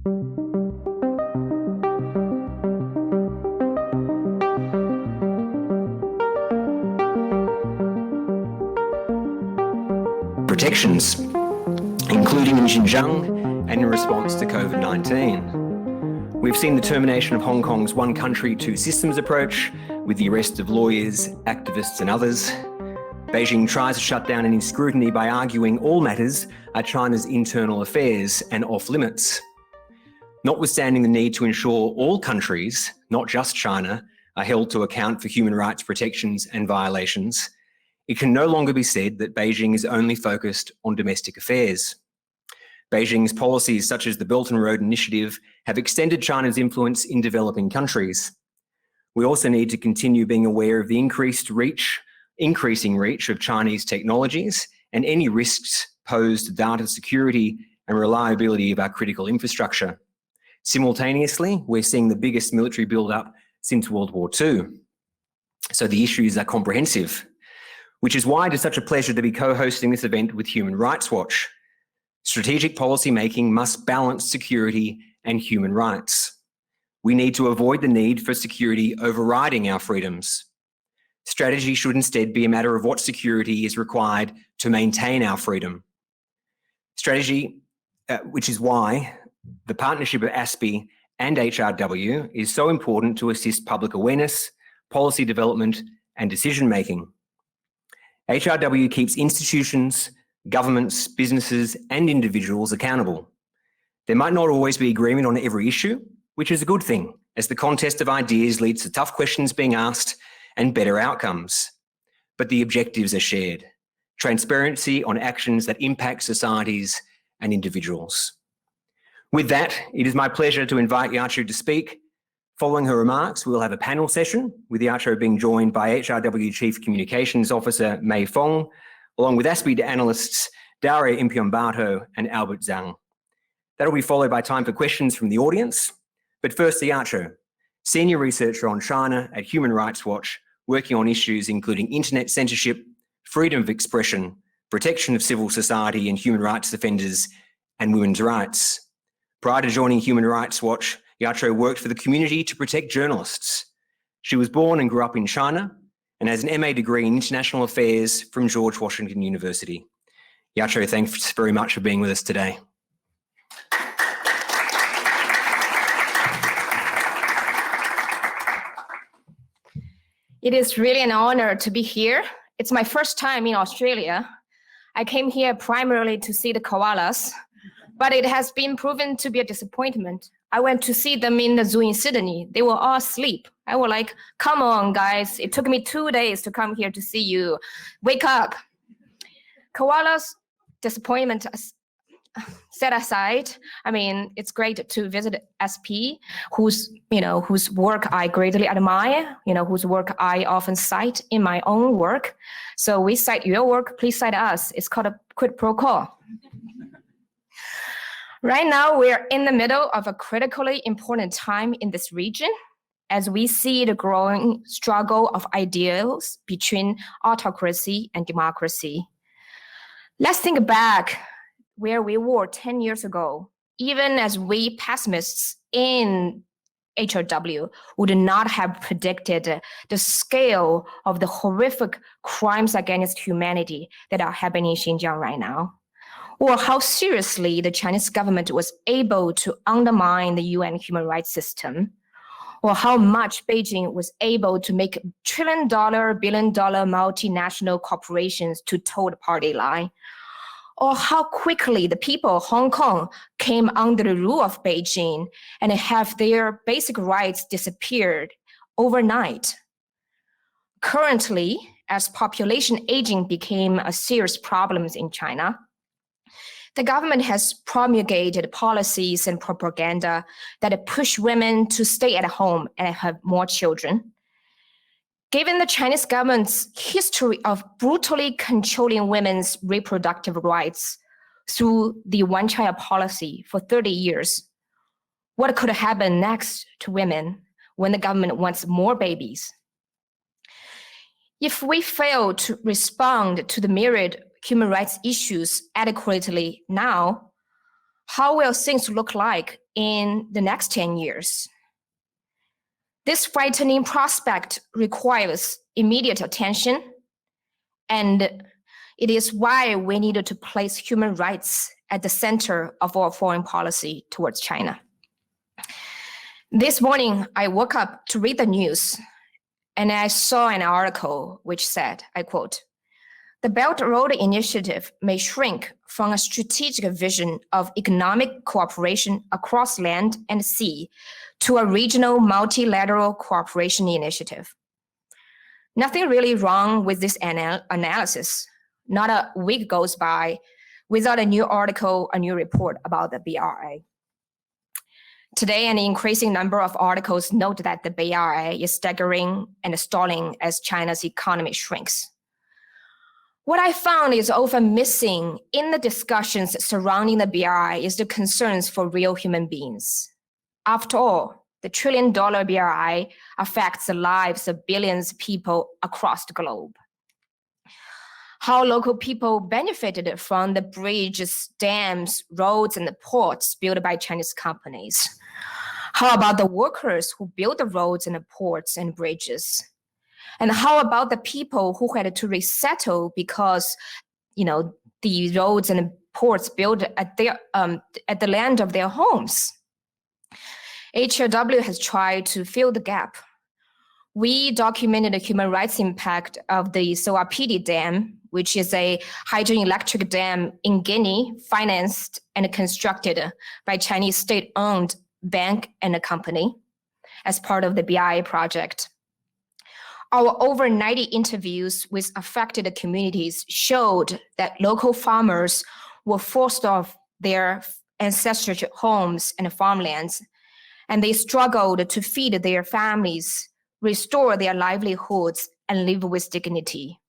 Protections, including in Xinjiang and in response to COVID-19. We've seen the termination of Hong Kong's one country, two systems approach with the arrest of lawyers, activists and others. Beijing tries to shut down any scrutiny by arguing all matters are China's internal affairs and off limits. Notwithstanding the need to ensure all countries, not just China, are held to account for human rights protections and violations, it can no longer be said that Beijing is only focused on domestic affairs. Beijing's policies such as the Belt and Road Initiative have extended China's influence in developing countries. We also need to continue being aware of the increasing reach of Chinese technologies and any risks posed to data security and reliability of our critical infrastructure. Simultaneously, we're seeing the biggest military build-up since World War II. So the issues are comprehensive, which is why it is such a pleasure to be co-hosting this event with Human Rights Watch. Strategic policy making must balance security and human rights. We need to avoid the need for security overriding our freedoms. Strategy should instead be a matter of what security is required to maintain our freedom. Strategy, which is why the partnership of ASPI and HRW is so important to assist public awareness, policy development, and decision-making. HRW keeps institutions, governments, businesses, and individuals accountable. There might not always be agreement on every issue, which is a good thing, as the contest of ideas leads to tough questions being asked and better outcomes. But the objectives are shared. Transparency on actions that impact societies and individuals. With that, it is my pleasure to invite Yaqiu to speak. Following her remarks, we will have a panel session, with Yaqiu being joined by HRW Chief Communications Officer Mei Fong, along with ASPI analysts Daria, Impiombato and Zhang. That'll be followed by time for questions from the audience. But first, Yaqiu, Senior Researcher on China at Human Rights Watch, working on issues including internet censorship, freedom of expression, protection of civil society and human rights defenders, and women's rights. Prior to joining Human Rights Watch, Yaqiu worked for the Community to Protect Journalists. She was born and grew up in China and has an MA degree in International Affairs from George Washington University. Yaqiu, thanks very much for being with us today. It is really an honor to be here. It's my first time in Australia. I came here primarily to see the koalas, but it has been proven to be a disappointment. I went to see them in the zoo in Sydney. They were all asleep. I was like, come on, guys. It took me 2 days to come here to see you. Wake up. Koalas, disappointment set aside. I mean, it's great to visit ASPI, whose work I greatly admire, whose work I often cite in my own work. So we cite your work, please cite us. It's called a quid pro quo. Right now, we're in the middle of a critically important time in this region as we see the growing struggle of ideals between autocracy and democracy. Let's think back where we were 10 years ago, even as we pessimists in HRW would not have predicted the scale of the horrific crimes against humanity that are happening in Xinjiang right now, or how seriously the Chinese government was able to undermine the UN human rights system, or how much Beijing was able to make trillion-dollar, billion-dollar multinational corporations to toe the party line, or how quickly the people of Hong Kong came under the rule of Beijing and have their basic rights disappeared overnight. Currently, as population aging became a serious problem in China, the government has promulgated policies and propaganda that push women to stay at home and have more children. Given the Chinese government's history of brutally controlling women's reproductive rights through the one-child policy for 30 years, what could happen next to women when the government wants more babies? If we fail to respond to the myriad human rights issues adequately now, How will things look like in the next 10 years? This frightening prospect requires immediate attention, and it is why we needed to place human rights at the center of our foreign policy towards China. This morning, I woke up to read the news, and I saw an article which said, I quote, "The Belt and Road Initiative may shrink from a strategic vision of economic cooperation across land and sea to a regional multilateral cooperation initiative." Nothing really wrong with this analysis. Not a week goes by without a new article, a new report about the BRI. Today, an increasing number of articles note that the BRI is staggering and stalling as China's economy shrinks. What I found is often missing in the discussions surrounding the BRI is the concerns for real human beings. After all, the $1 trillion BRI affects the lives of billions of people across the globe. How local people benefited from the bridges, dams, roads, and the ports built by Chinese companies. How about the workers who built the roads and the ports and bridges? And how about the people who had to resettle because, the roads and the ports built at the land of their homes? HLW has tried to fill the gap. We documented the human rights impact of the Soapy Dam, which is a hydroelectric dam in Guinea, financed and constructed by Chinese state-owned bank and a company as part of the BRI project. Our over 90 interviews with affected communities showed that local farmers were forced off their ancestral homes and farmlands, and they struggled to feed their families, restore their livelihoods, and live with dignity.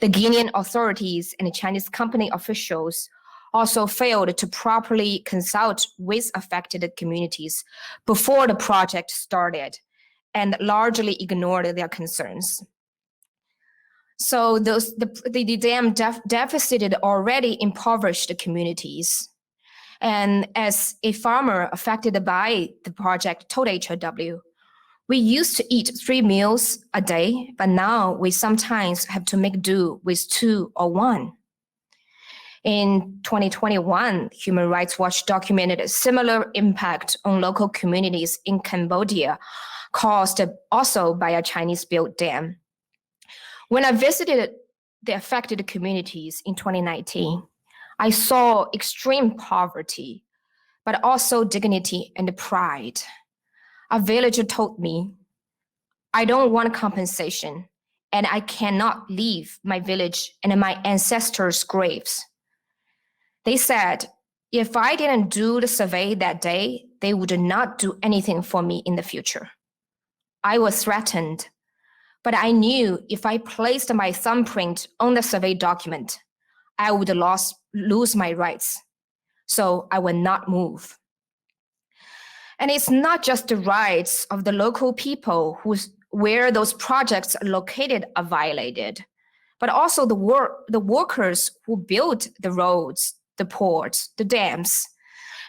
The Guinean authorities and Chinese company officials also failed to properly consult with affected communities before the project started and largely ignored their concerns. So the dam devastated already impoverished communities. And as a farmer affected by the project told HLW, "We used to eat 3 meals a day, but now we sometimes have to make do with 2 or 1. In 2021, Human Rights Watch documented a similar impact on local communities in Cambodia, caused also by a Chinese-built dam. When I visited the affected communities in 2019, I saw extreme poverty, but also dignity and pride. A villager told me, "I don't want compensation, and I cannot leave my village and my ancestors' graves." They said, "If I didn't do the survey that day, they would not do anything for me in the future. I was threatened, but I knew if I placed my thumbprint on the survey document, I would lose my rights. So I will not move." And it's not just the rights of the local people where those projects are located are violated, but also the workers who built the roads, the ports, the dams.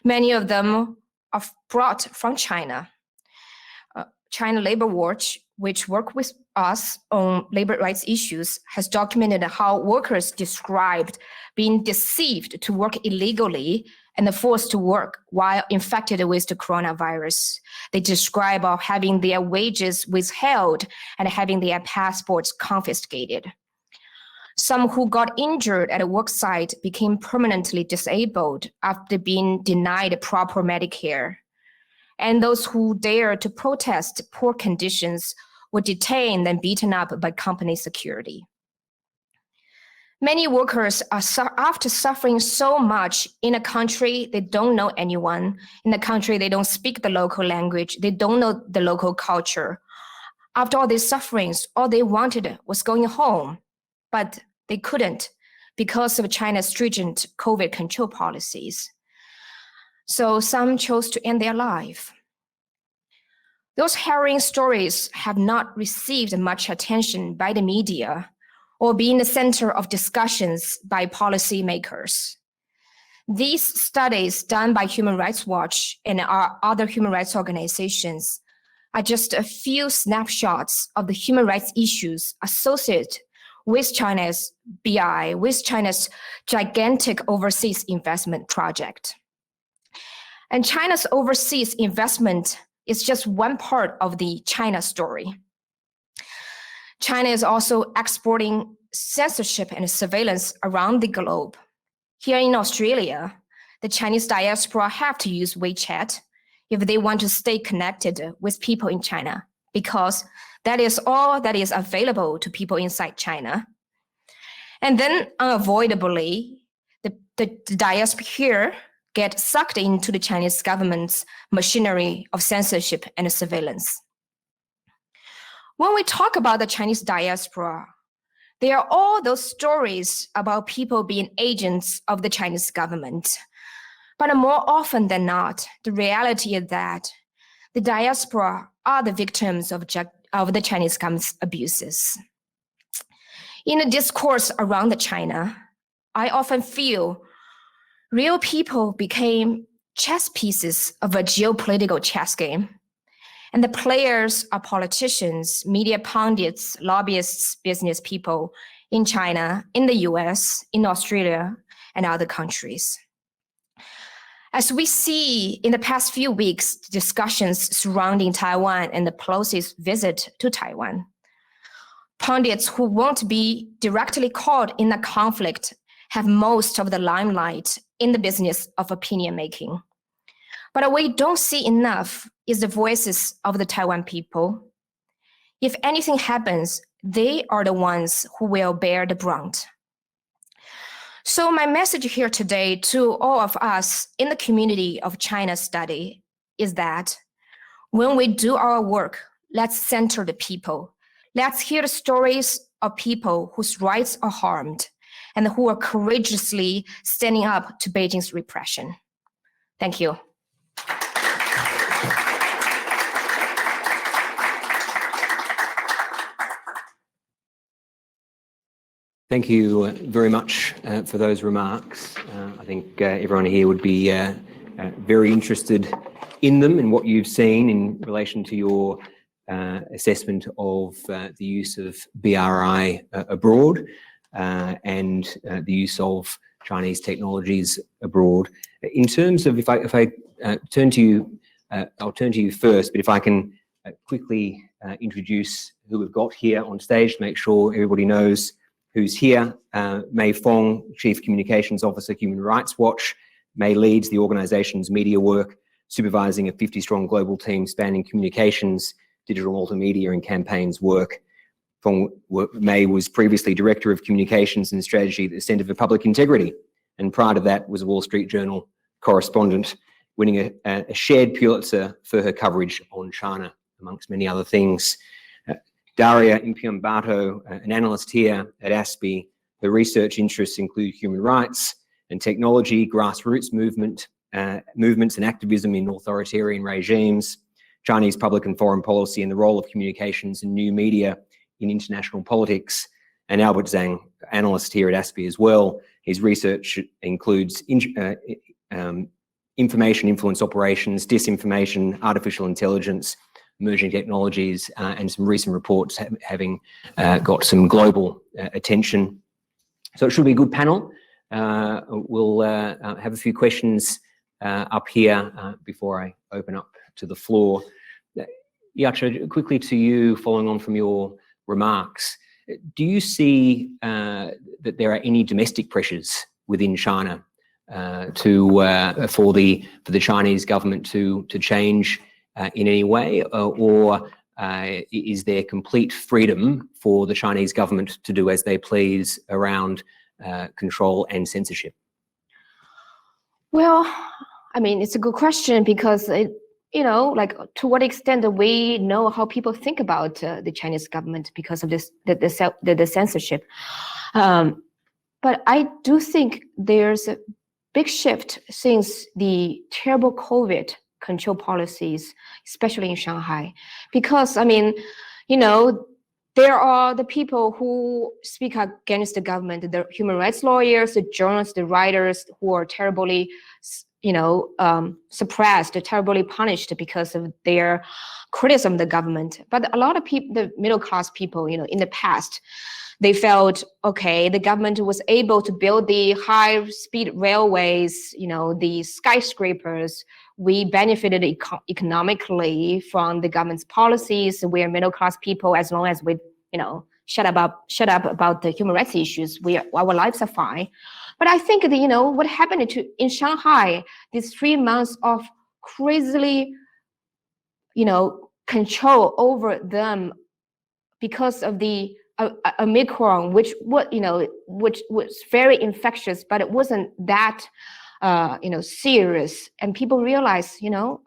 Many of them are brought from China. China Labor Watch, which work with us on labor rights issues, has documented how workers described being deceived to work illegally and forced to work while infected with the coronavirus. They describe of having their wages withheld and having their passports confiscated. Some who got injured at a work site became permanently disabled after being denied proper Medicare. And those who dared to protest poor conditions were detained and beaten up by company security. Many workers are after suffering so much in a country they don't know anyone, in a country they don't speak the local language, they don't know the local culture. After all these sufferings, all they wanted was going home, but they couldn't because of China's stringent COVID control policies. So some chose to end their life. Those harrowing stories have not received much attention by the media or been the center of discussions by policymakers. These studies done by Human Rights Watch and our other human rights organizations are just a few snapshots of the human rights issues associated with China's BRI, with China's gigantic overseas investment project. And China's overseas investment is just one part of the China story. China is also exporting censorship and surveillance around the globe. Here in Australia, the Chinese diaspora have to use WeChat if they want to stay connected with people in China, because that is all that is available to people inside China. And then unavoidably, the diaspora here get sucked into the Chinese government's machinery of censorship and surveillance. When we talk about the Chinese diaspora, there are all those stories about people being agents of the Chinese government. But more often than not, the reality is that the diaspora are the victims of the Chinese government's abuses. In the discourse around China, I often feel real people became chess pieces of a geopolitical chess game. And the players are politicians, media pundits, lobbyists, business people in China, in the US, in Australia, and other countries. As we see in the past few weeks, discussions surrounding Taiwan and the Pelosi's visit to Taiwan, pundits who won't be directly caught in the conflict have most of the limelight in the business of opinion making. But what we don't see enough is the voices of the Taiwan people. If anything happens, they are the ones who will bear the brunt. So my message here today to all of us in the community of China study is that when we do our work, let's center the people. Let's hear the stories of people whose rights are harmed and who are courageously standing up to Beijing's repression. Thank you. Thank you very much for those remarks. I think everyone here would be very interested in them and what you've seen in relation to your assessment of the use of BRI abroad and the use of Chinese technologies abroad. In terms of, if I turn to you, I'll turn to you first, but if I can quickly introduce who we've got here on stage to make sure everybody knows who's here. Mei Fong, Chief Communications Officer, Human Rights Watch. Mei leads the organization's media work, supervising a 50-strong global team spanning communications, digital multimedia and campaigns work. Mei was previously Director of Communications and Strategy at the Center for Public Integrity, and prior to that was a Wall Street Journal correspondent, winning a shared Pulitzer for her coverage on China, amongst many other things. Daria Impiombato, an analyst here at ASPI. Her research interests include human rights and technology, grassroots movements and activism in authoritarian regimes, Chinese public and foreign policy and the role of communications and new media in international politics. And Albert Zhang, analyst here at ASPI as well. His research includes information influence operations, disinformation, artificial intelligence, emerging technologies, and some recent reports having got some global attention. So it should be a good panel. We'll have a few questions up here before I open up to the floor. Yaqiu, quickly to you, following on from your remarks, do you see that there are any domestic pressures within China for the Chinese government to change in any way, or is there complete freedom for the Chinese government to do as they please around control and censorship? Well, I mean, it's a good question because to what extent do we know how people think about the Chinese government because of this, the censorship. But I do think there's a big shift since the terrible COVID control policies, especially in Shanghai, because I mean, there are the people who speak against the government, the human rights lawyers, the journalists, the writers who are terribly, suppressed, terribly punished because of their criticism of the government. But a lot of people, the middle class people, in the past, they felt, okay, the government was able to build the high-speed railways, the skyscrapers. We benefited economically from the government's policies. We are middle-class people. As long as we, shut up about the human rights issues, our lives are fine. But I think that, what happened in Shanghai, these 3 months of crazily, control over them because of the Omicron, which was very infectious, but it wasn't that, serious. And people realize,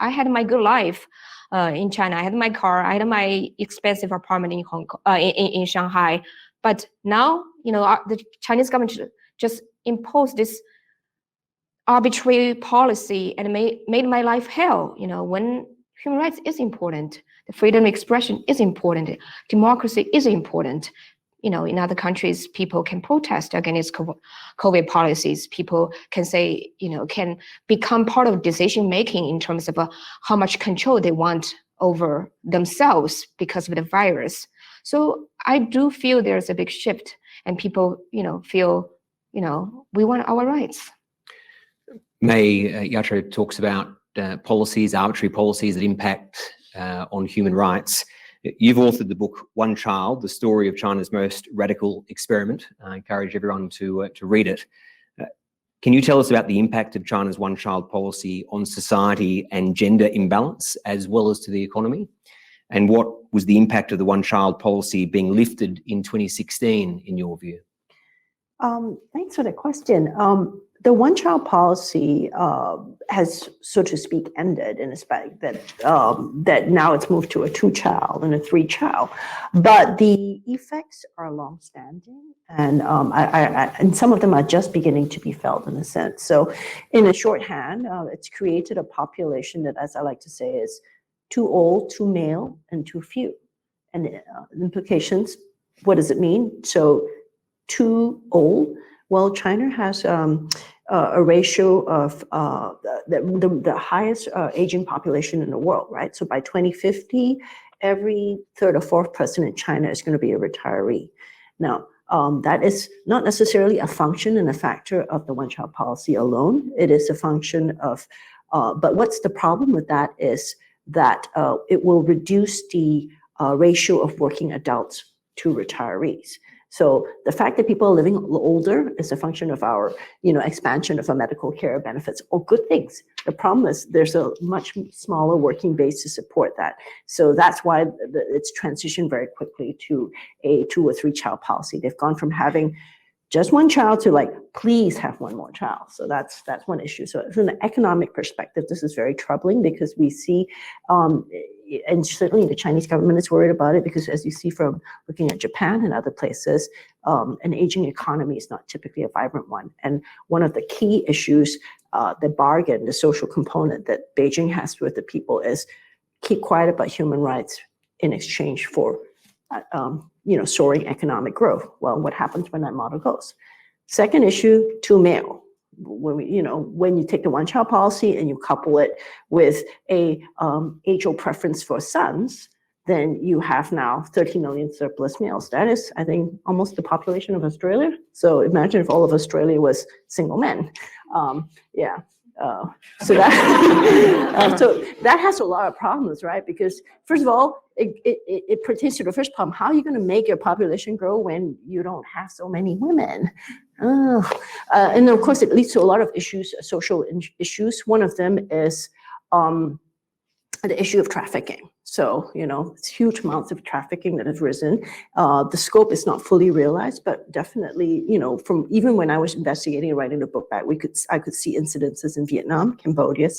I had my good life in China. I had my car. I had my expensive apartment in Hong Kong, in Shanghai. But now, the Chinese government just imposed this arbitrary policy and made my life hell. When human rights is important, the freedom of expression is important, democracy is important. In other countries, people can protest against COVID policies. People can say, can become part of decision making in terms of how much control they want over themselves because of the virus. So I do feel there's a big shift, and people, feel, we want our rights. Mei, Yaqiu talks about policies, arbitrary policies that impact on human rights. You've authored the book One Child, the story of China's most radical experiment. I encourage everyone to read it. Can you tell us about the impact of China's one-child policy on society and gender imbalance, as well as to the economy? And what was the impact of the one-child policy being lifted in 2016, in your view? Thanks for the question. The one-child policy has, so to speak, ended in respect that now it's moved to a 2-child and a 3-child, but the effects are long-standing, and and some of them are just beginning to be felt in a sense. So, in a shorthand, it's created a population that, as I like to say, is too old, too male, and too few. And the implications, what does it mean? So, too old. Well, China has a ratio of the highest aging population in the world, right? So by 2050, every third or fourth person in China is going to be a retiree. Now, that is not necessarily a function and a factor of the one-child policy alone. It is a function of, but what's the problem with that is that it will reduce the ratio of working adults to retirees. So the fact that people are living older is a function of our, expansion of our medical care benefits, all good things. The problem is there's a much smaller working base to support that. So that's why it's transitioned very quickly to a 2 or 3 child policy. They've gone from having just 1 child to please have 1 more child. So that's one issue. So from an economic perspective, this is very troubling because we see, and certainly the Chinese government is worried about it because, as you see from looking at Japan and other places, an aging economy is not typically a vibrant one. And one of the key issues, the bargain, the social component that Beijing has with the people is keep quiet about human rights in exchange for soaring economic growth. Well, what happens when that model goes? Second issue, too male. When you take the one-child policy and you couple it with a age-old preference for sons, then you have now 30 million surplus males. That is, I think, almost the population of Australia. So imagine if all of Australia was single men. So that has a lot of problems, right? Because first of all, it pertains to the first problem. How are you going to make your population grow when you don't have so many women? And then of course, it leads to a lot of issues, social issues. One of them is the issue of trafficking. So, it's huge amounts of trafficking that have risen. The scope is not fully realized, but definitely, from even when I was investigating and writing the book back, I could see incidences in Vietnam, Cambodia,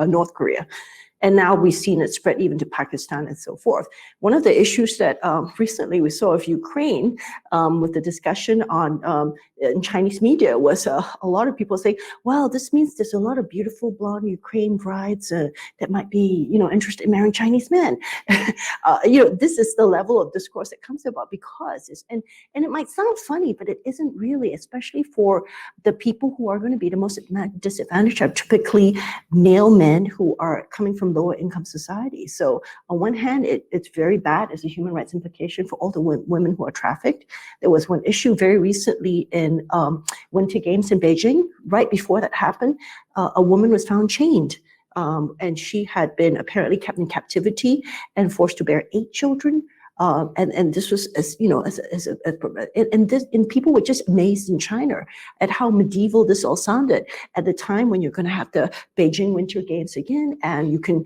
North Korea. And now we've seen it spread even to Pakistan and so forth. One of the issues that recently we saw of Ukraine with the discussion on in Chinese media was a lot of people saying, well, this means there's a lot of beautiful blonde Ukraine brides that might be, interested in marrying Chinese men. This is the level of discourse that comes about because and it might sound funny, but it isn't really, especially for the people who are going to be the most disadvantaged, are typically male men who are coming from lower income society. So on one hand, it's very bad as a human rights implication for all the women who are trafficked. There was one issue very recently in Winter Games in Beijing. Right before that happened, a woman was found chained. And she had been apparently kept in captivity and forced to bear 8 children. And this was, and people were just amazed in China at how medieval this all sounded at the time when you're going to have the Beijing Winter Games again, and you can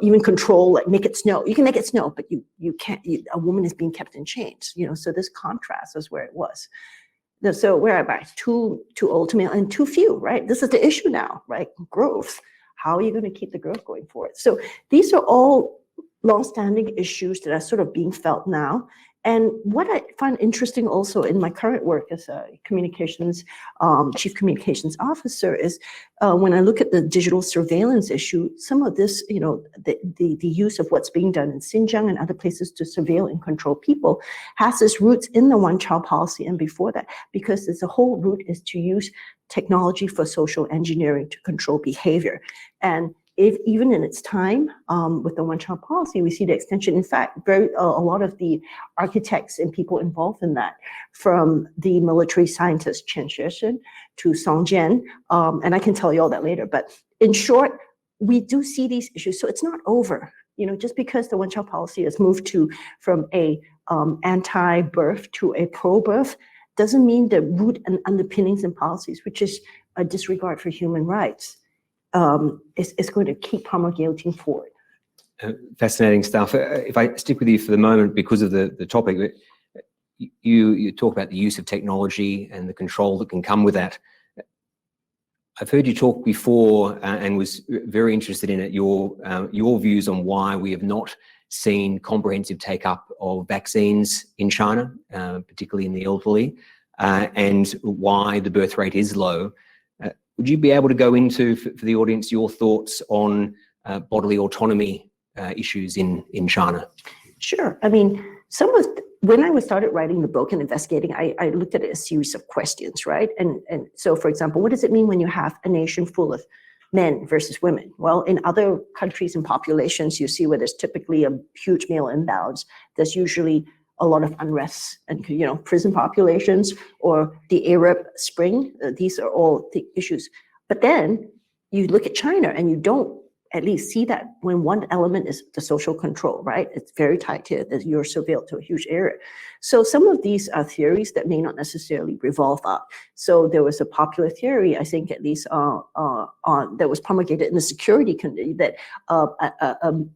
even control, like make it snow. You can make it snow, but you can't. A woman is being kept in chains. So this contrast is where it was. So where am I? Too old to male and too few, right? This is the issue now, right? Growth. How are you going to keep the growth going forward? So these are all long-standing issues that are sort of being felt now. And what I find interesting also in my current work as a chief communications officer is when I look at the digital surveillance issue, some of this, the use of what's being done in Xinjiang and other places to surveil and control people has its roots in the one-child policy and before that, because the whole root is to use technology for social engineering to control behavior. And even in its time, with the one-child policy, we see the extension. In fact, a lot of the architects and people involved in that, from the military scientist Chen Xuexin to Song Jian, and I can tell you all that later. But in short, we do see these issues. So it's not over. Just because the one-child policy has moved from a anti-birth to a pro-birth, doesn't mean the root and underpinnings and policies, which is a disregard for human rights, is going to keep promulgating forward. Fascinating stuff. If I stick with you for the moment, because of the topic, you talk about the use of technology and the control that can come with that. I've heard you talk before and was very interested in it, your views on why we have not seen comprehensive take-up of vaccines in China, particularly in the elderly, and why the birth rate is low. Would you be able to go into, for the audience, your thoughts on bodily autonomy issues in China? Sure. I mean, when I started writing the book and investigating, I looked at a series of questions, right? And so, for example, what does it mean when you have a nation full of men versus women? Well, in other countries and populations, you see where there's typically a huge male imbalance. There's usually a lot of unrest and, prison populations or the Arab Spring. These are all the issues. But then you look at China and you don't at least see that when one element is the social control, right? It's very tight here that you're surveilled to a huge area. So some of these are theories that may not necessarily revolve up. So there was a popular theory, I think at least that was promulgated in the security committee, that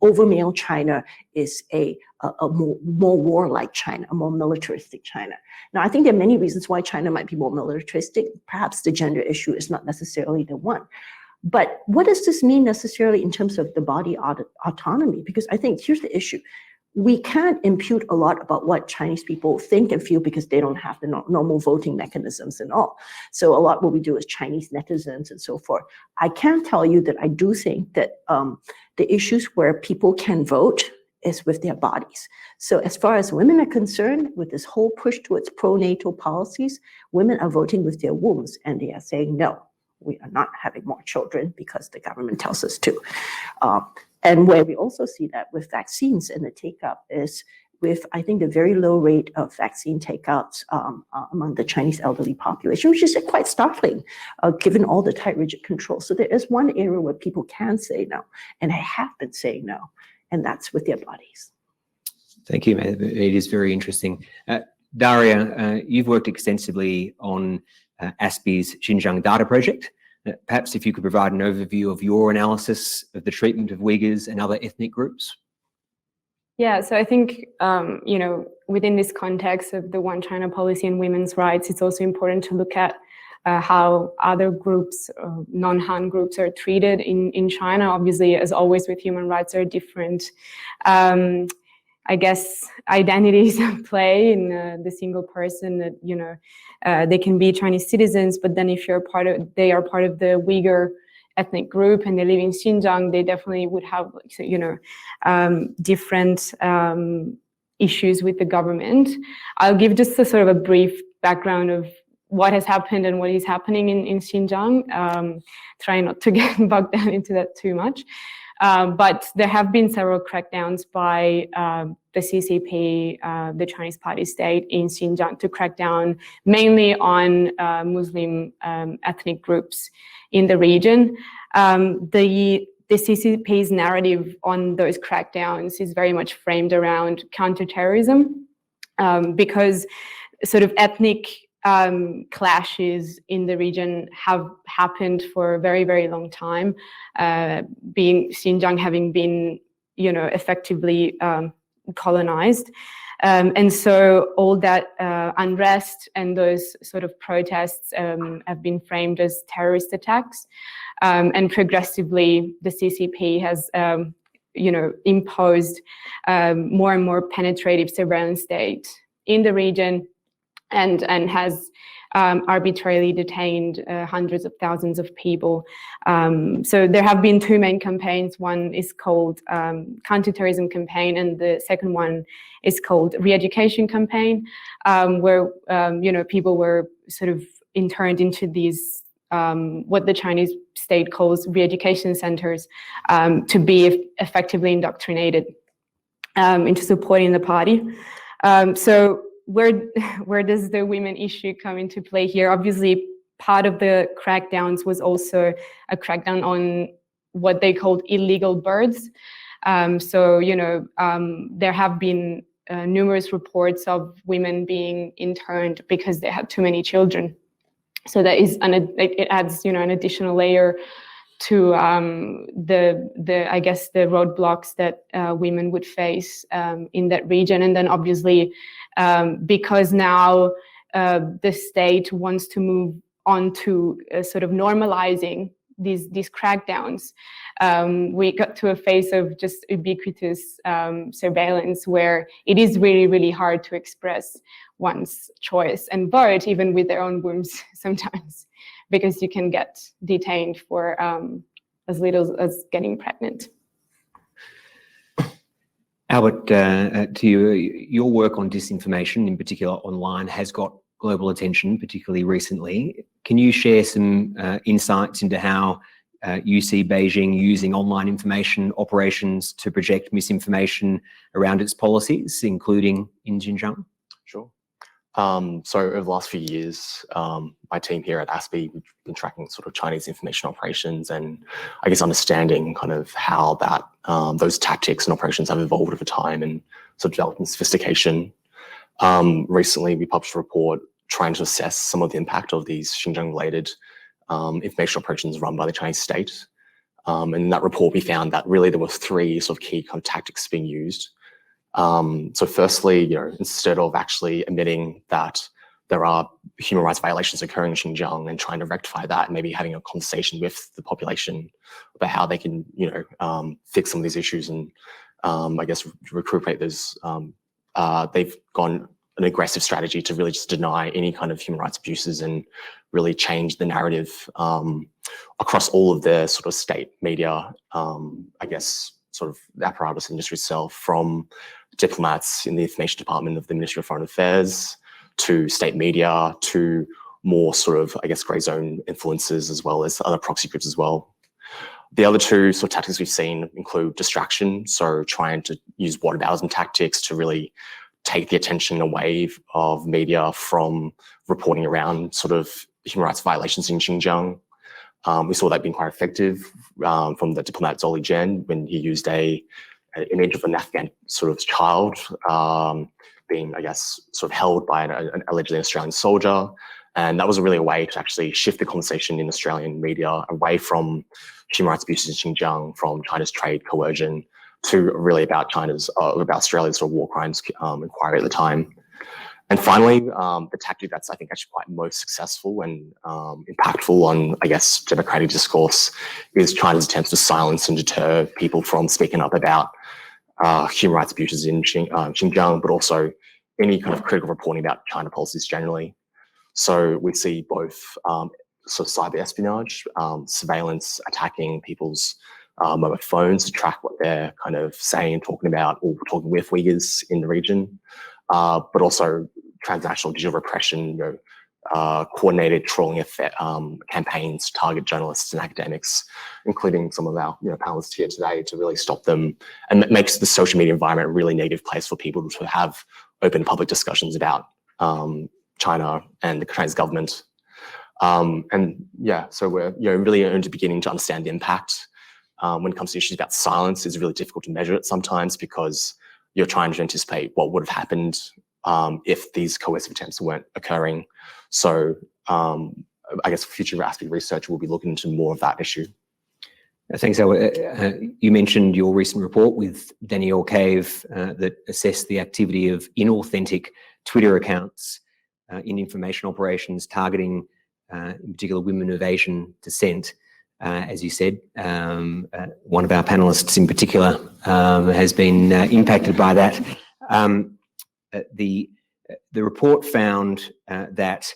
over male China is a more warlike China, a more militaristic China. Now, I think there are many reasons why China might be more militaristic. Perhaps the gender issue is not necessarily the one. But what does this mean necessarily in terms of the body autonomy? Because I think here's the issue. We can't impute a lot about what Chinese people think and feel because they don't have the normal voting mechanisms and all. So a lot what we do is Chinese netizens and so forth. I can tell you that I do think that the issues where people can vote is with their bodies. So as far as women are concerned, with this whole push towards pro-natal policies, women are voting with their wombs and they are saying, no, we are not having more children because the government tells us to. And where we also see that with vaccines and the take-up is with, I think, the very low rate of vaccine take-ups among the Chinese elderly population, which is quite startling, given all the tight, rigid control. So there is one area where people can say no, and have been saying no, and that's with their bodies. Thank you, Mei. It is very interesting. Daria, you've worked extensively on ASPI's Xinjiang data project. Perhaps if you could provide an overview of your analysis of the treatment of Uyghurs and other ethnic groups. Yeah, so I think, within this context of the One China policy and women's rights, it's also important to look at how other groups, non-Han groups, are treated in China. Obviously, as always with human rights, there are different, I guess, identities at play in the single person. That, you know, they can be Chinese citizens, but then if they are part of the Uyghur ethnic group and they live in Xinjiang, they definitely would have, you know, different issues with the government. I'll give just a sort of a brief background of what has happened and what is happening in Xinjiang. Try not to get bogged down into that too much. But there have been several crackdowns by the CCP, the Chinese Party state in Xinjiang, to crack down mainly on Muslim ethnic groups in the region. The CCP's narrative on those crackdowns is very much framed around counterterrorism, because sort of ethnic clashes in the region have happened for a very, very long time, being Xinjiang having been, you know, effectively colonized. And so all that unrest and those sort of protests have been framed as terrorist attacks. And progressively, the CCP has, you know, imposed more and more penetrative surveillance state in the region, and has arbitrarily detained hundreds of thousands of people. So there have been two main campaigns. One is called counterterrorism campaign, and the second one is called re-education campaign, where you know, people were sort of interned into these what the Chinese state calls re-education centers, to be effectively indoctrinated into supporting the party. So where does the women issue come into play here? Obviously, part of the crackdowns was also a crackdown on what they called illegal births. So, you know, there have been numerous reports of women being interned because they had too many children. So that is, it adds, you know, an additional layer to the I guess the roadblocks that women would face in that region. And then obviously, because now the state wants to move on to sort of normalizing these crackdowns, we got to a phase of just ubiquitous surveillance, where it is really, really hard to express one's choice and vote, even with their own wombs sometimes, because you can get detained for as little as getting pregnant. Albert, to you, your work on disinformation, in particular online, has got global attention, particularly recently. Can you share some insights into how you see Beijing using online information operations to project misinformation around its policies, including in Xinjiang? Sure. So over the last few years, my team here at ASPI, we've been tracking sort of Chinese information operations, and I guess understanding kind of how that those tactics and operations have evolved over time and sort of developed in sophistication. Recently, we published a report trying to assess some of the impact of these Xinjiang-related information operations run by the Chinese state. And in that report, we found that really there were three sort of key kind of tactics being used. So firstly, you know, instead of actually admitting that there are human rights violations occurring in Xinjiang and trying to rectify that, and maybe having a conversation with the population about how they can, you know, fix some of these issues and, I guess, recuperate those, they've gone an aggressive strategy to really just deny any kind of human rights abuses and really change the narrative across all of the sort of state media, I guess, sort of the apparatus industry itself, from diplomats in the information department of the Ministry of Foreign Affairs to state media to more sort of, I guess, grey zone influences, as well as other proxy groups as well. The other two sort of tactics we've seen include distraction, so trying to use whataboutism tactics to really take the attention away of media from reporting around sort of human rights violations in Xinjiang. We saw that being quite effective from the diplomat Zoli Jen when he used an image of an Afghan sort of child being, I guess, sort of held by an allegedly Australian soldier. And that was really a way to actually shift the conversation in Australian media away from human rights abuses in Xinjiang, from China's trade coercion, to really about about Australia's sort of war crimes inquiry at the time. And finally, the tactic that's I think actually quite most successful and impactful on, I guess, democratic discourse is China's attempts to silence and deter people from speaking up about human rights abuses in Xinjiang, but also any kind of critical reporting about China policies generally. So we see both sort of cyber espionage, surveillance, attacking people's mobile phones to track what they're kind of saying, talking about, or talking with Uyghurs in the region, but also transnational digital repression, coordinated trolling campaigns to target journalists and academics, including some of our panelists here today, to really stop them. And that makes the social media environment a really negative place for people to have open public discussions about China and the Chinese government. And yeah, so we're really only beginning to understand the impact. When it comes to issues about silence, it's really difficult to measure it sometimes because you're trying to anticipate what would have happened if these coercive attempts weren't occurring. So I guess future ASPI research will be looking into more of that issue. Thanks, Albert. You mentioned your recent report with Danielle Cave that assessed the activity of inauthentic Twitter accounts in information operations targeting, in particular, women of Asian descent. As you said, one of our panelists in particular has been impacted by that. The report found that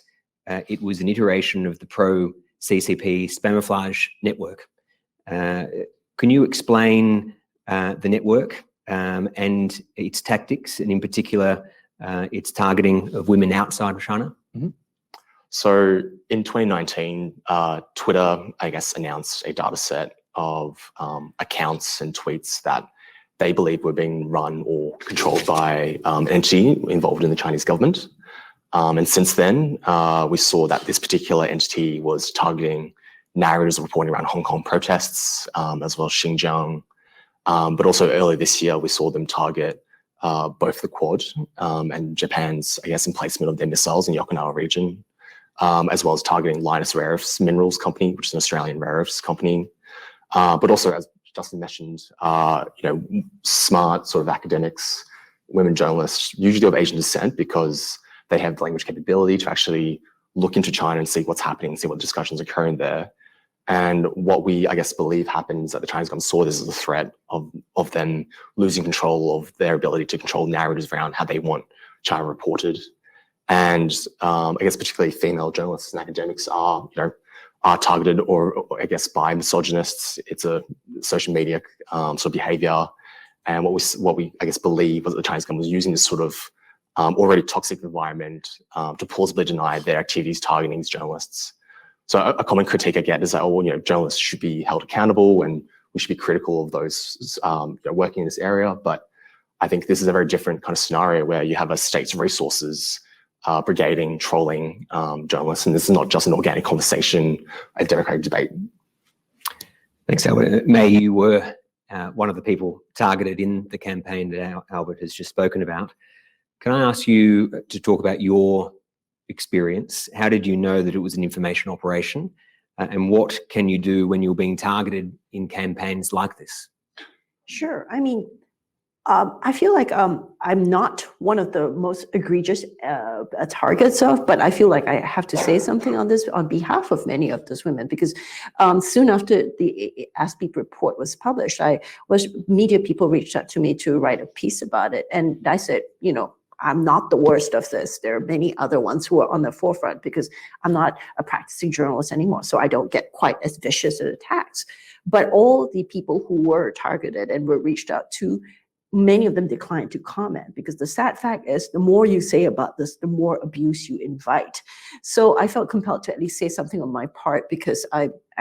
it was an iteration of the pro-CCP spamouflage network. Can you explain the network and its tactics, and in particular, its targeting of women outside of China? Mm-hmm. So in 2019, Twitter, I guess, announced a data set of accounts and tweets that they believe were being run or controlled by an entity involved in the Chinese government. And since then, we saw that this particular entity was targeting narratives reporting around Hong Kong protests, as well as Xinjiang. But also earlier this year, we saw them target both the Quad and Japan's, I guess, emplacement of their missiles in the Okinawa region, as well as targeting Lynas Rare Earths Minerals Company, which is an Australian rare earths company. But also, as Justin mentioned, smart sort of academics, women journalists, usually of Asian descent, because they have the language capability to actually look into China and see what's happening, see what discussions are occurring there. And what we, I guess, believe happens that the Chinese government saw this as a threat of them losing control of their ability to control narratives around how they want China reported. And I guess particularly female journalists and academics are targeted, or I guess by misogynists. It's a social media sort of behavior. And what we I guess believe was that the Chinese government was using this sort of already toxic environment to plausibly deny their activities targeting these journalists. So a common critique I get is that, journalists should be held accountable and we should be critical of those working in this area. But I think this is a very different kind of scenario where you have a state's resources brigading, trolling journalists, and this is not just an organic conversation, a democratic debate. Thanks, Albert. May, you were one of the people targeted in the campaign that Albert has just spoken about. Can I ask you to talk about your experience? How did you know that it was an information operation? And what can you do when you're being targeted in campaigns like this? Sure. I mean, I feel like I'm not one of the most egregious targets of, but I feel like I have to say something on this on behalf of many of those women, because soon after the ASPI report was published, media people reached out to me to write a piece about it. And I said, I'm not the worst of this. There are many other ones who are on the forefront, because I'm not a practicing journalist anymore, so I don't get quite as vicious as attacks. But all the people who were targeted and were reached out to, many of them declined to comment, because the sad fact is the more you say about this, the more abuse you invite. So I felt compelled to at least say something on my part, because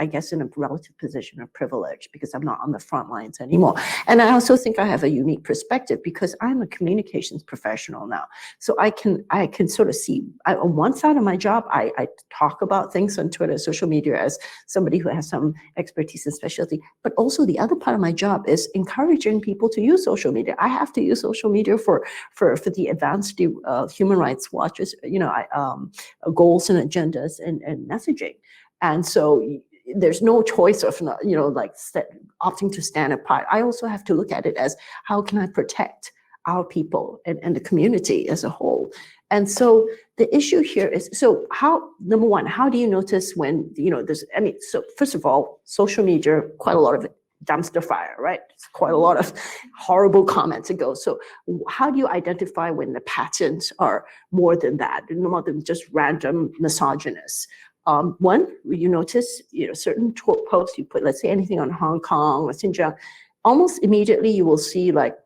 I guess in a relative position of privilege, because I'm not on the front lines anymore. And I also think I have a unique perspective because I'm a communications professional now. So I can sort of see, on one side of my job, I talk about things on Twitter, social media, as somebody who has some expertise and specialty, but also the other part of my job is encouraging people to use social media. I have to use social media for the advanced human rights watches, goals and agendas and messaging. And so there's no choice of, opting to stand apart. I also have to look at it as, how can I protect our people and the community as a whole. And so the issue here is, so how, number one, how do you notice when, there's, so first of all, social media, quite a lot of dumpster fire, right? It's quite a lot of horrible comments ago. So how do you identify when the patterns are more than that, more than just random misogynist? One, you notice, certain posts you put, let's say anything on Hong Kong or Xinjiang, almost immediately you will see like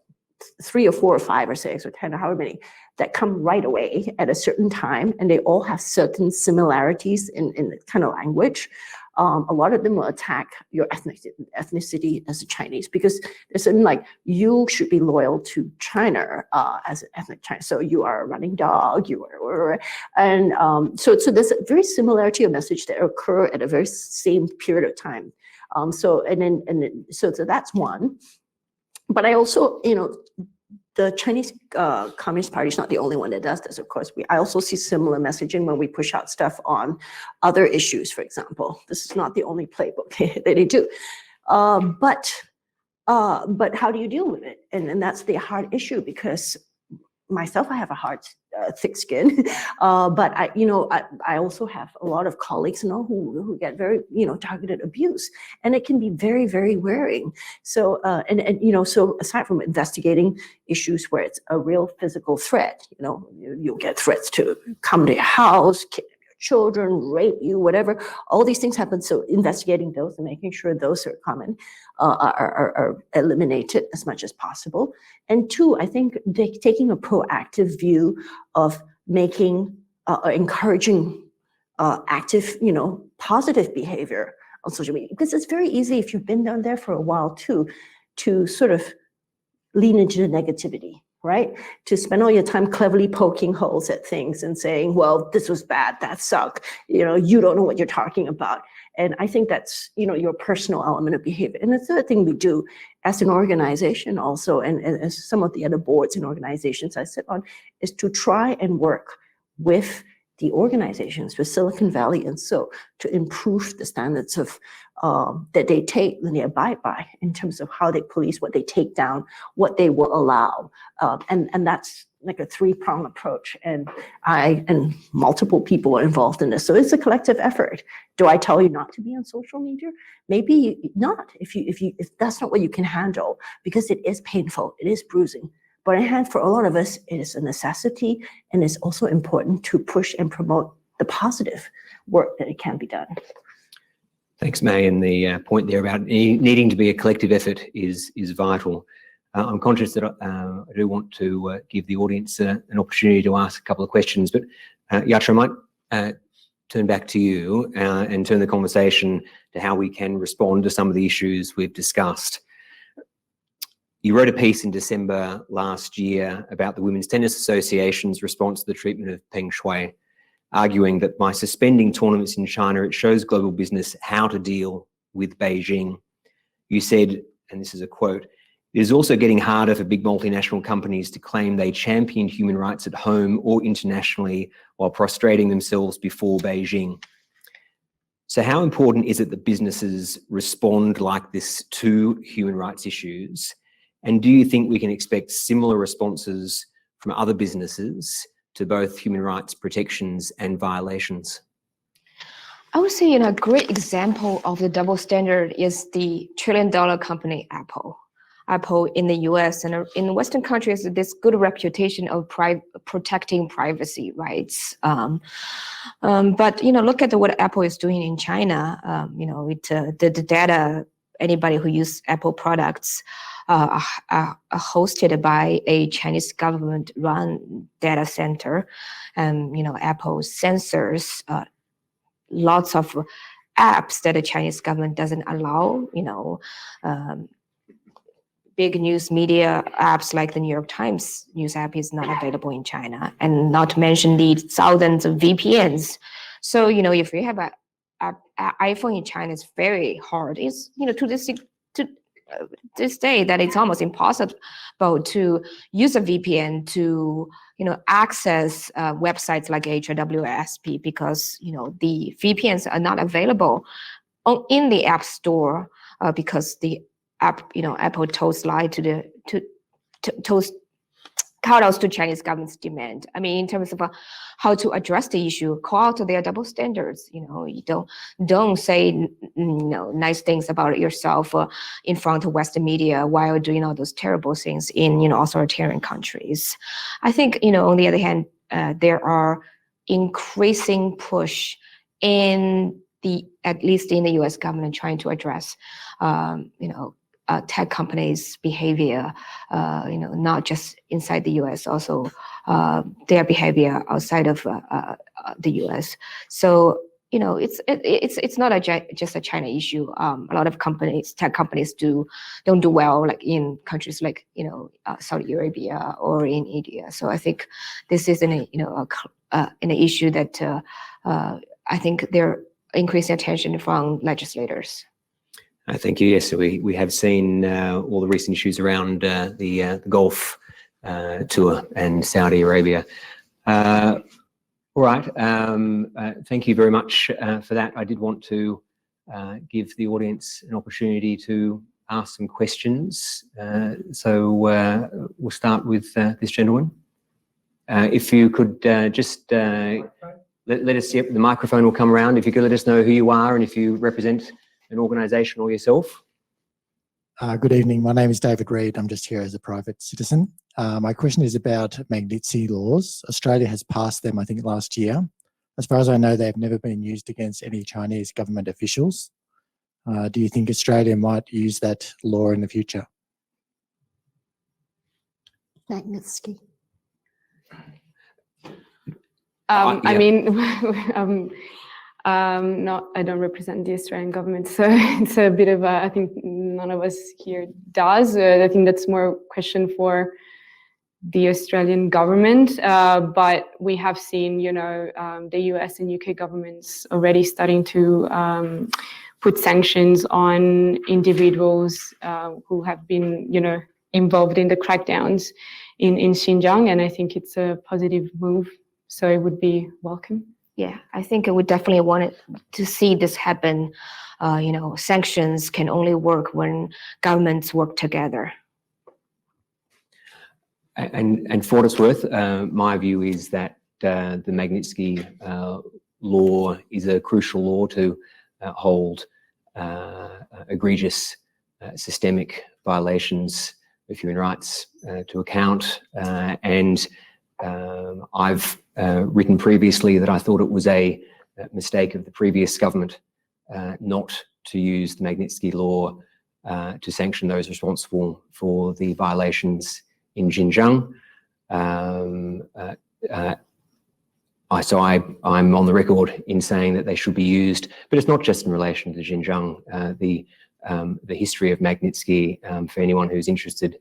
3 or 4 or 5 or 6 or 10 or however many that come right away at a certain time, and they all have certain similarities in the kind of language. A lot of them will attack your ethnicity as a Chinese, because there's certain like, you should be loyal to China as an ethnic Chinese. So you are a running dog, so there's a very similarity of message that occur at a very same period of time. So that's one. But I also, the Chinese Communist Party is not the only one that does this, of course. I also see similar messaging when we push out stuff on other issues, for example. This is not the only playbook that they do. But how do you deal with it? And that's the hard issue, because myself, I have a hard, thick skin, but I also have a lot of colleagues, who get very, targeted abuse, and it can be very, very wearing. So, so aside from investigating issues where it's a real physical threat, you'll get threats to come to your house, kidnap your children, rape you, whatever. All these things happen. So investigating those and making sure those are common are eliminated as much as possible. And two, I think taking a proactive view of making, encouraging active, positive behavior on social media, because it's very easy if you've been down there for a while too, to sort of lean into the negativity, right? To spend all your time cleverly poking holes at things and saying, well, this was bad, that sucked, you don't know what you're talking about. And I think that's, your personal element of behavior. And the third thing we do as an organization also, and as some of the other boards and organizations I sit on, is to try and work with the organizations, with Silicon Valley and so, to improve the standards of that they take and they abide by in terms of how they police, what they take down, what they will allow. And that's like a 3-pronged approach. And I and multiple people are involved in this. So it's a collective effort. Do I tell you not to be on social media? Maybe not, if that's not what you can handle, because it is painful, it is bruising. But for a lot of us, it is a necessity, and it's also important to push and promote the positive work that it can be done. Thanks, Mei. And the point there about needing to be a collective effort is vital. I'm conscious that I do want to give the audience an opportunity to ask a couple of questions, but Yaqiu, I might turn back to you and turn the conversation to how we can respond to some of the issues we've discussed. You wrote a piece in December last year about the Women's Tennis Association's response to the treatment of Peng Shuai, arguing that by suspending tournaments in China, it shows global business how to deal with Beijing. You said, and this is a quote, "It is also getting harder for big multinational companies to claim they champion human rights at home or internationally while prostrating themselves before Beijing." So how important is it that businesses respond like this to human rights issues? And do you think we can expect similar responses from other businesses to both human rights protections and violations? I would say, a great example of the double standard is the trillion-dollar company Apple. Apple in the US and in Western countries, this good reputation of protecting privacy rights. But, look at what Apple is doing in China. The data, anybody who uses Apple products are hosted by a Chinese government-run data center. And, Apple censors lots of apps that the Chinese government doesn't allow, big news media apps like the New York Times news app is not available in China, and not to mention the thousands of VPNs. So, if you have an iPhone in China, it's very hard. It's, to this day that it's almost impossible to use a VPN to, access websites like ASPI, because, the VPNs are not available in the App Store because the app, Apple toes lie to How else do Chinese governments demand? I mean, in terms of how to address the issue, call out their double standards. You know, you don't say nice things about yourself in front of Western media while doing all those terrible things in authoritarian countries. I think on the other hand, there are increasing push at least in the U.S. government trying to address tech companies' behavior, not just inside the U.S., also their behavior outside of the U.S. So it's not just a China issue. A lot of tech companies don't do well, like in countries like Saudi Arabia or in India. So I think this is an issue that I think they're increasing attention from legislators. Thank you. Yes, so we have seen all the recent issues around the Gulf tour and Saudi Arabia. All right. Thank you very much for that. I did want to give the audience an opportunity to ask some questions. So we'll start with this gentleman. If you could just let us, the microphone will come around. If you could let us know who you are and if you represent an organisation or yourself. Good evening. My name is David Reid. I'm just here as a private citizen. My question is about Magnitsky laws. Australia has passed them, I think, last year. As far as I know, they've never been used against any Chinese government officials. Do you think Australia might use that law in the future? Magnitsky. I mean, I don't represent the Australian government, so it's a bit of I think none of us here does. I think that's more a question for the Australian government, but we have seen, the US and UK governments already starting to put sanctions on individuals who have been, involved in the crackdowns in Xinjiang, and I think it's a positive move. So it would be welcome. Yeah, I think I would definitely want to see this happen. Sanctions can only work when governments work together. And for what it's worth, my view is that the Magnitsky law is a crucial law to hold egregious systemic violations of human rights to account. And I've written previously that I thought it was a mistake of the previous government not to use the Magnitsky law to sanction those responsible for the violations in Xinjiang. So I'm on the record in saying that they should be used, but it's not just in relation to Xinjiang. The history of Magnitsky, for anyone who's interested,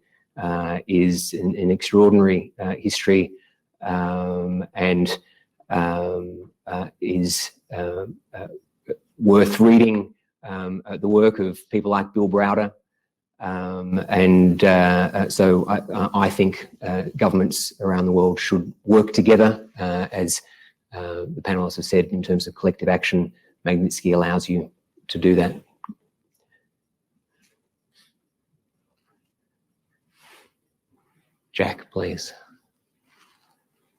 is an extraordinary history. And is worth reading the work of people like Bill Browder. So I think governments around the world should work together, as the panelists have said, in terms of collective action. Magnitsky allows you to do that. Jack, please.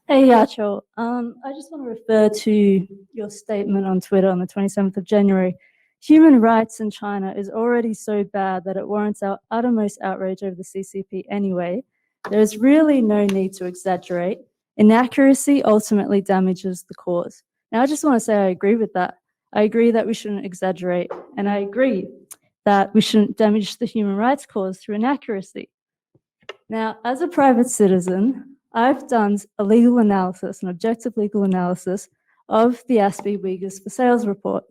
Hey, Yaqiu. I just want to refer to your statement on Twitter on the 27th of January. Human rights in China is already so bad that it warrants our uttermost outrage over the CCP anyway. There is really no need to exaggerate. Inaccuracy ultimately damages the cause. Now, I just want to say I agree with that. I agree that we shouldn't exaggerate, and I agree that we shouldn't damage the human rights cause through inaccuracy. Now, as a private citizen, I've done a legal analysis, an objective legal analysis of the ASPI Uyghurs for Sales report.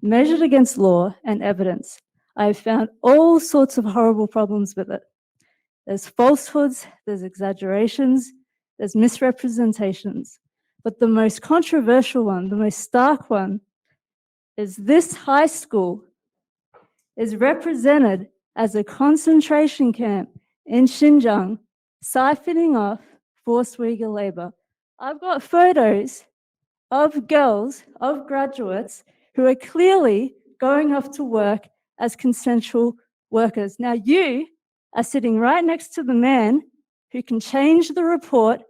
Measured against law and evidence, I've found all sorts of horrible problems with it. There's falsehoods, there's exaggerations, there's misrepresentations. But the most controversial one, the most stark one, is this high school is represented as a concentration camp in Xinjiang, siphoning off forced Uyghur labor. I've got photos of girls, of graduates, who are clearly going off to work as consensual workers. Now, you are sitting right next to the man who can change the report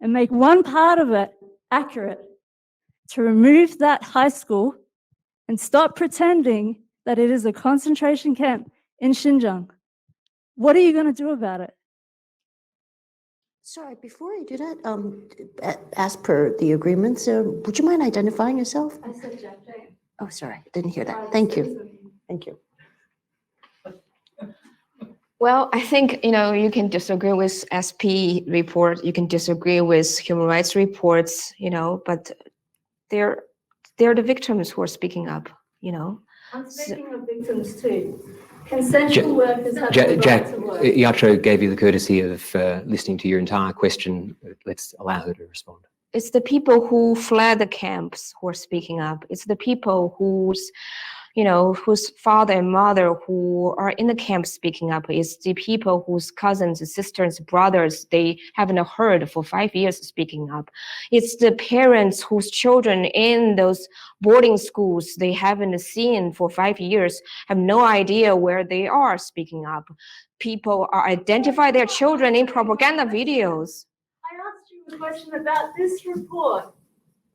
and make one part of it accurate, to remove that high school and stop pretending that it is a concentration camp in Xinjiang. What are you going to do about it? Sorry, before I do that, as per the agreements, would you mind identifying yourself? I said Jack Jane. Oh, sorry, didn't hear that. Thank you. Thank you. Well, I think, you can disagree with SP report, you can disagree with human rights reports, but they're the victims who are speaking up, I'm speaking of victims too. Consensual workers have the Jack, right to work. Yaqiu gave you the courtesy of listening to your entire question. Let's allow her to respond. It's the people who fled the camps who are speaking up. It's the people whose father and mother who are in the camp speaking up. It's the people whose cousins, sisters, brothers, they haven't heard for 5 years speaking up. It's the parents whose children in those boarding schools they haven't seen for 5 years, have no idea where they are speaking up. People are identify their children in propaganda videos. I asked you a question about this report.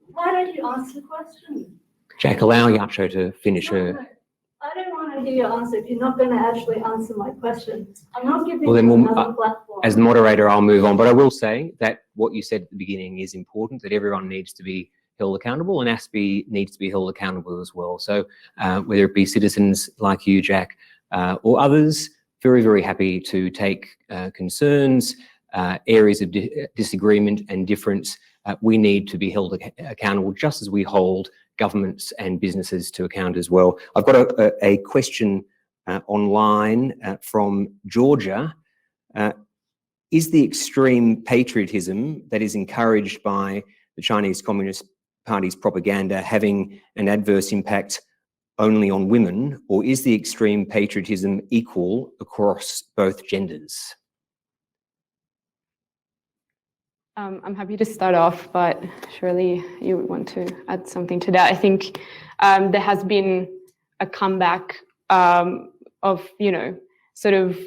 Why don't you answer the question? Jack, allow Yaqiu to finish her. No, I don't want to hear your answer if you're not going to actually answer my question. I'm not giving Well, then you we'll, another platform. as the moderator, I'll move on. But I will say that what you said at the beginning is important, that everyone needs to be held accountable, and ASPI needs to be held accountable as well. So whether it be citizens like you, Jack, or others, very, very happy to take concerns, areas of disagreement and difference. We need to be held accountable just as we hold governments and businesses to account as well. I've got a question online from Georgia. Is the extreme patriotism that is encouraged by the Chinese Communist Party's propaganda having an adverse impact only on women, or is the extreme patriotism equal across both genders? I'm happy to start off, but surely you would want to add something to that. I think there has been a comeback of, sort of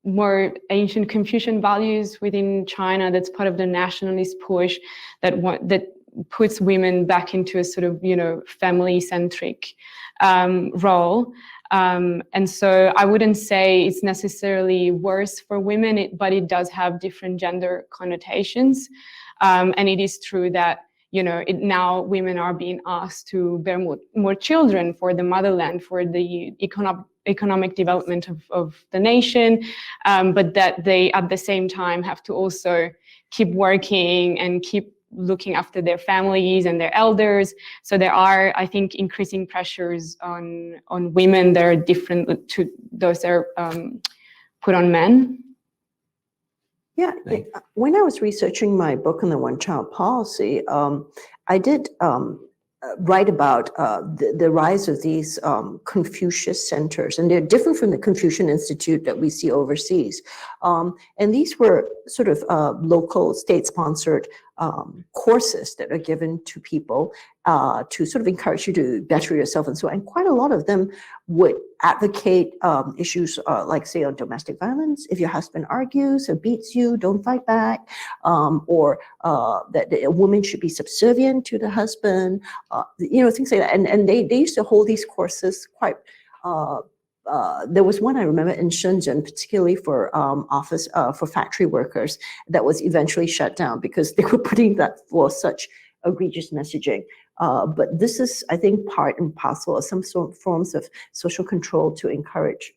more ancient Confucian values within China. That's part of the nationalist push that puts women back into a sort of, family-centric role. And so I wouldn't say it's necessarily worse for women, but it does have different gender connotations. And it is true that, now women are being asked to bear more children for the motherland, for the economic development of the nation, but that they at the same time have to also keep working and keep looking after their families and their elders. So there are, I think, increasing pressures on women that are different to those that are put on men. Yeah, when I was researching my book on the one-child policy, I did write about the rise of these Confucius Centers, and they're different from the Confucian Institute that we see overseas. And these were sort of local state-sponsored courses that are given to people to sort of encourage you to better yourself and so on. And quite a lot of them would advocate issues like, say, on domestic violence. If your husband argues or beats you, don't fight back, or that a woman should be subservient to the husband, things like that. And they used to hold these courses quite. There was one I remember in Shenzhen, particularly for office for factory workers, that was eventually shut down because they were putting that for such egregious messaging. But this is, I think, part and parcel of some sort of forms of social control to encourage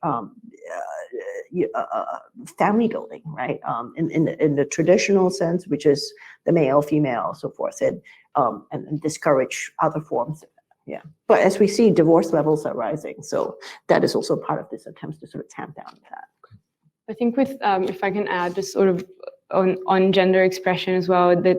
family building, right? In the traditional sense, which is the male, female, so forth, and discourage other forms. Yeah, but as we see, divorce levels are rising, so that is also part of this attempt to sort of tamp down that. I think with, if I can add, just sort of on gender expression as well, that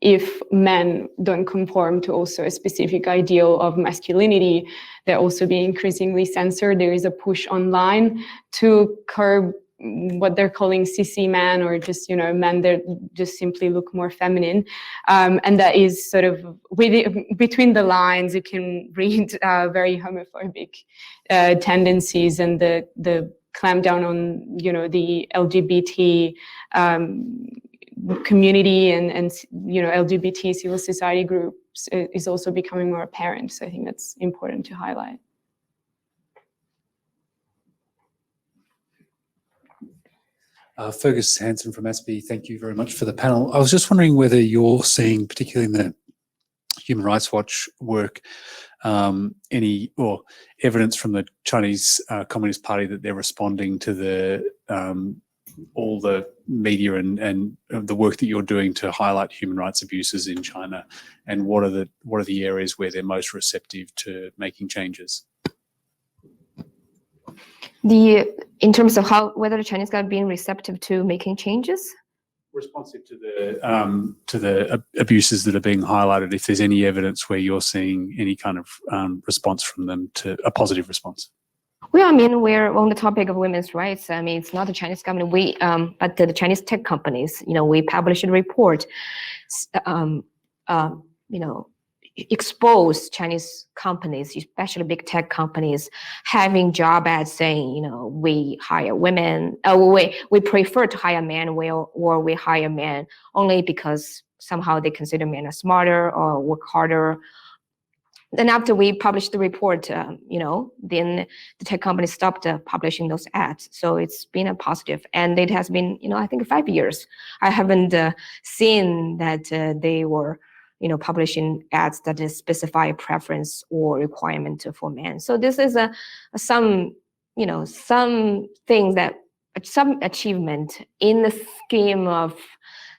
if men don't conform to also a specific ideal of masculinity, they're also being increasingly censored. There is a push online to curb what they're calling sissy men, or just, men that just simply look more feminine. And that is sort of, between the lines, you can read very homophobic tendencies, and the clamp down on, the LGBT community and LGBT civil society groups is also becoming more apparent. So I think that's important to highlight. Fergus Hansen from ASPI, thank you very much for the panel. I was just wondering whether you're seeing, particularly in the Human Rights Watch work, any or evidence from the Chinese Communist Party that they're responding to the all the media and the work that you're doing to highlight human rights abuses in China, and what are the areas where they're most receptive to making changes? In terms of whether the Chinese government being receptive to making changes? Responsive to the abuses that are being highlighted, if there's any evidence where you're seeing any kind of response from them, to a positive response. Well, I mean, we're on the topic of women's rights. I mean, it's not the Chinese government, but the Chinese tech companies. We published a report, expose Chinese companies, especially big tech companies, having job ads saying, we hire women, we prefer to hire men, or we hire men only because somehow they consider men are smarter or work harder. Then after we published the report, then the tech companies stopped publishing those ads. So it's been a positive, and it has been, I think 5 years. I haven't seen that they were publishing ads that specify preference or requirement for men. So this is some achievement in the scheme of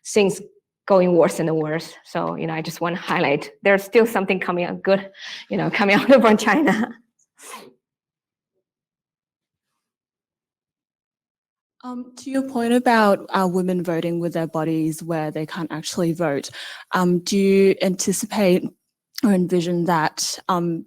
things going worse and worse. So, I just want to highlight there's still something coming out good, coming out from China. To your point about women voting with their bodies where they can't actually vote, do you anticipate or envision that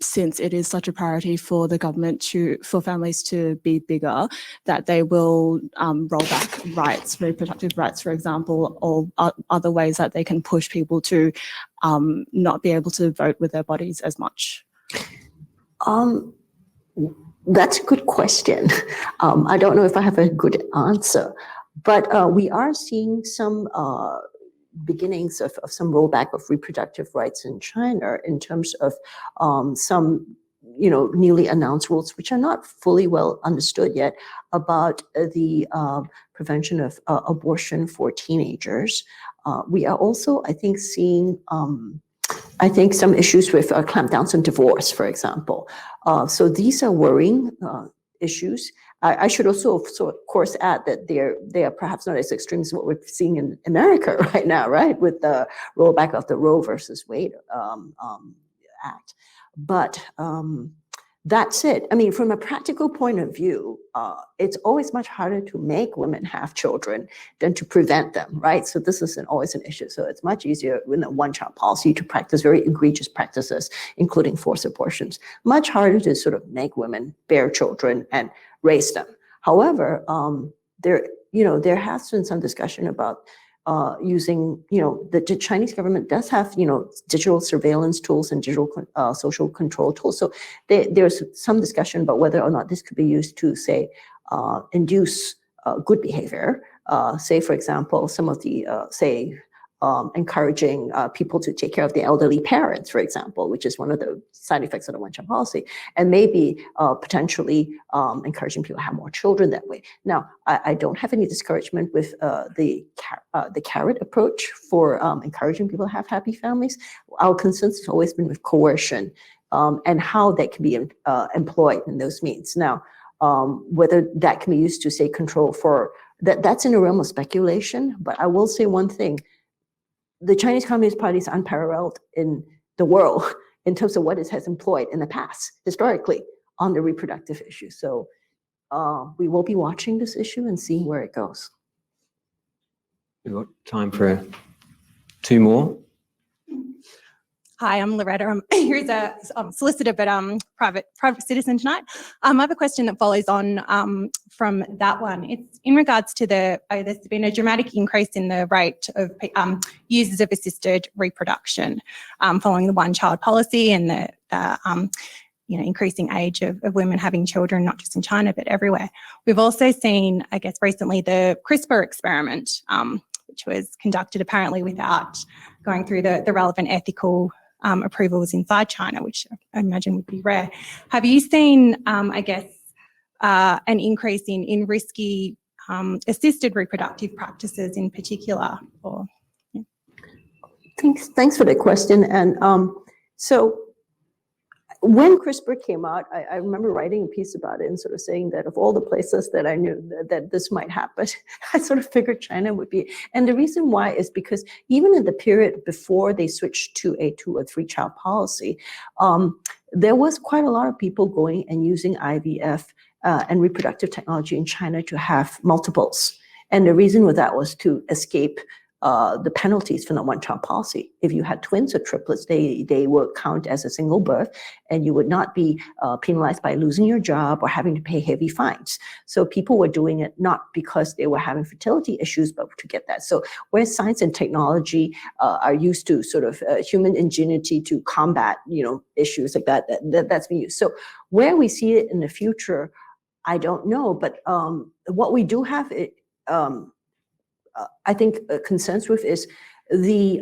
since it is such a priority for the government for families to be bigger, that they will roll back rights, reproductive rights, for example, or other ways that they can push people to not be able to vote with their bodies as much? That's a good question. I don't know if I have a good answer, but we are seeing some beginnings of some rollback of reproductive rights in China in terms of some newly announced rules, which are not fully well understood yet, about the prevention of abortion for teenagers. We are also, I think, seeing some issues with clampdowns on divorce, for example. So these are worrying issues. I should also, of course, add that they are perhaps not as extreme as what we're seeing in America right now, right, with the rollback of the Roe versus Wade Act. But that's it. I mean, from a practical point of view, it's always much harder to make women have children than to prevent them, right? So this isn't always an issue. So it's much easier with a one-child policy to practice very egregious practices, including forced abortions. Much harder to sort of make women bear children and raise them. However, there has been some discussion about using, the Chinese government does have, digital surveillance tools and digital social control tools. So there's some discussion about whether or not this could be used to, say, induce good behavior. Say, for example, some of the, encouraging people to take care of the elderly parents, for example, which is one of the side effects of the one-child policy, and maybe potentially encouraging people to have more children that way. Now, I don't have any discouragement with the carrot approach for encouraging people to have happy families. Our concern has always been with coercion and how that can be employed in those means. Now, whether that can be used to, say, control for, that's in the realm of speculation, but I will say one thing. The Chinese Communist Party is unparalleled in the world in terms of what it has employed in the past, historically, on the reproductive issue. So we will be watching this issue and seeing where it goes. We've got time for 2 more. Hi, I'm Loretta. I'm here as a solicitor, but private citizen tonight. I have a question that follows on from that one. It's in regards to there's been a dramatic increase in the rate of users of assisted reproduction following the one-child policy and increasing age of women having children, not just in China, but everywhere. We've also seen, I guess, recently the CRISPR experiment, which was conducted apparently without going through the relevant ethical approvals inside China, which I imagine would be rare. Have you seen, I guess, an increase in risky assisted reproductive practices in particular? Or Thanks for the question. And so when CRISPR came out, I remember writing a piece about it and sort of saying that of all the places that I knew that this might happen, I sort of figured China would be. And the reason why is because even in the period before they switched to a 2 or 3 child policy, there was quite a lot of people going and using IVF and reproductive technology in China to have multiples. And the reason with that was to escape the penalties from the 1 child policy. If you had twins or triplets, they would count as a single birth, and you would not be penalized by losing your job or having to pay heavy fines. So people were doing it not because they were having fertility issues, but to get that. So where science and technology are used to sort of human ingenuity to combat, issues like that's being used. So where we see it in the future, I don't know, but what we do have, I think a consensus with is the